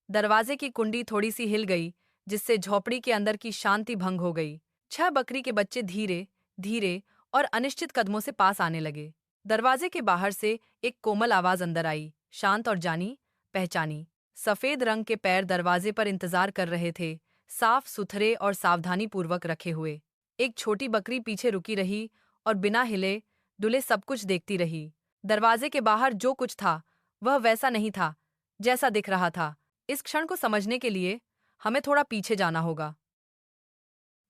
दरवाजे की कुंडी थोड़ी सी हिल गई, जिससे झोपड़ी के अंदर की शांति भंग हो गई। 6 बकरी के बच्चे धीरे धीरे और अनिश्चित कदमों से पास आने लगे। दरवाजे के बाहर से एक कोमल आवाज अंदर आई, शांत और जानी पहचानी। सफेद रंग के पैर दरवाजे पर इंतजार कर रहे थे, साफ सुथरे और सावधानी पूर्वक रखे हुए। एक छोटी बकरी पीछे रुकी रही और बिना हिले डुले सब कुछ देखती रही। दरवाजे के बाहर जो कुछ था वह वैसा नहीं था जैसा दिख रहा था। इस क्षण को समझने के लिए हमें थोड़ा पीछे जाना होगा।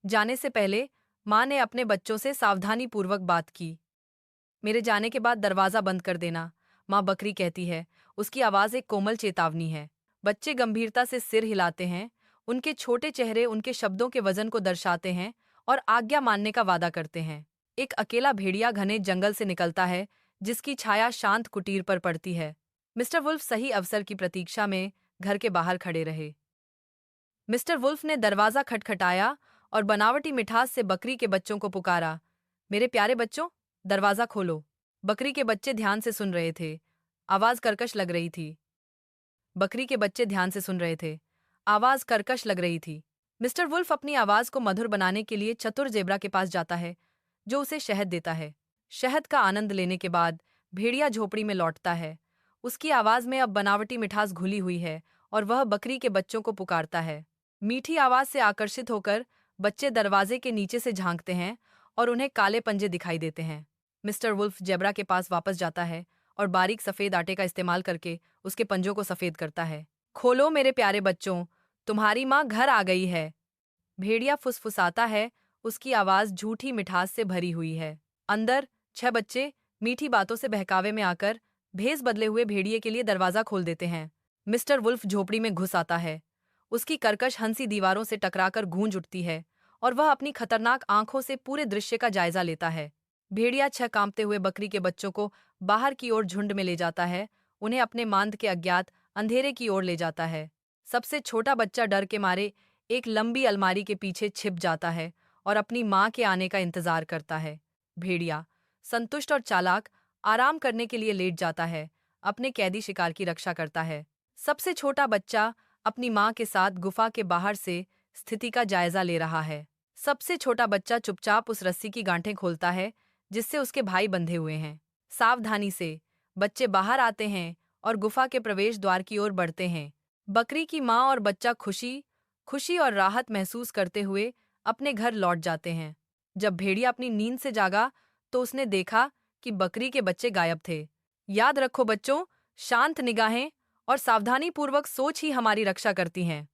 जाने से पहले माँ ने अपने बच्चों से सावधानी पूर्वक बात की। मेरे जाने के बाद दरवाजा बंद कर देना, माँ बकरी कहती है। उसकी आवाज एक कोमल चेतावनी है। बच्चे गंभीरता से सिर हिलाते हैं। उनके छोटे चेहरे उनके शब्दों के वजन को दर्शाते हैं और आज्ञा मानने का वादा करते हैं। एक अकेला भेड़िया घने जंगल से निकलता है, जिसकी छाया शांत कुटीर पर पड़ती है। मिस्टर वुल्फ सही अवसर की प्रतीक्षा में घर के बाहर खड़े रहे। मिस्टर वुल्फ ने दरवाजा खटखटाया और बनावटी मिठास से बकरी के बच्चों को पुकारा। मेरे प्यारे बच्चों, दरवाजा खोलो। बकरी के बच्चे ध्यान से सुन रहे थे। आवाज कर्कश लग रही थी। बकरी के बच्चे ध्यान से सुन रहे थे। आवाज कर्कश लग रही थी। मिस्टर वुल्फ अपनी आवाज को मधुर बनाने के लिए चतुर जेब्रा के पास जाता है, जो उसे शहद देता है। शहद का आनंद लेने के बाद भेड़िया झोपड़ी में लौटता है। उसकी आवाज में अब बनावटी मिठास घुली हुई है और वह बकरी के बच्चों को पुकारता है। मीठी आवाज से आकर्षित होकर बच्चे दरवाजे के नीचे से झांकते हैं और उन्हें काले पंजे दिखाई देते हैं। मिस्टर वुल्फ जेब्रा के पास वापस जाता है और बारीक सफेद आटे का इस्तेमाल करके उसके पंजों को सफेद करता है। खोलो मेरे प्यारे बच्चों, तुम्हारी माँ घर आ गई है। भेड़िया फुसफुसाता है, उसकी आवाज झूठी मिठास से भरी हुई है। अंदर 6 बच्चे मीठी बातों से बहकावे में आकर भेस बदले हुए भेड़िए के लिए दरवाजा खोल देते हैं। मिस्टर वुल्फ झोपड़ी में घुस आता है। उसकी कर्कश हंसी दीवारों से टकराकर गूंज उठती है और वह अपनी खतरनाक आंखों से पूरे दृश्य का जायजा लेता है। भेड़िया 6 कांपते हुए बकरी के बच्चों को बाहर की ओर झुंड में ले जाता है, उन्हें अपने मांद के अज्ञात अंधेरे की ओर ले जाता है। सबसे छोटा बच्चा डर के मारे एक लंबी अलमारी के पीछे छिप जाता है और अपनी माँ के आने का इंतजार करता है। भेड़िया, संतुष्ट और चालाक, आराम करने के लिए लेट जाता है, अपने कैदी शिकार की रक्षा करता है। सबसे छोटा बच्चा अपनी माँ के साथ गुफा के बाहर से स्थिति का जायजा ले रहा है। सबसे छोटा बच्चा चुपचाप उस रस्सी की गांठें खोलता है जिससे उसके भाई बंधे हुए हैं। सावधानी से बच्चे बाहर आते हैं और गुफा के प्रवेश द्वार की ओर बढ़ते हैं। बकरी की माँ और बच्चा खुशी खुशी और राहत महसूस करते हुए अपने घर लौट जाते हैं। जब भेड़िया अपनी नींद से जागा तो उसने देखा कि बकरी के बच्चे गायब थे। याद रखो बच्चों, शांत निगाहें और सावधानी पूर्वक सोच ही हमारी रक्षा करती हैं।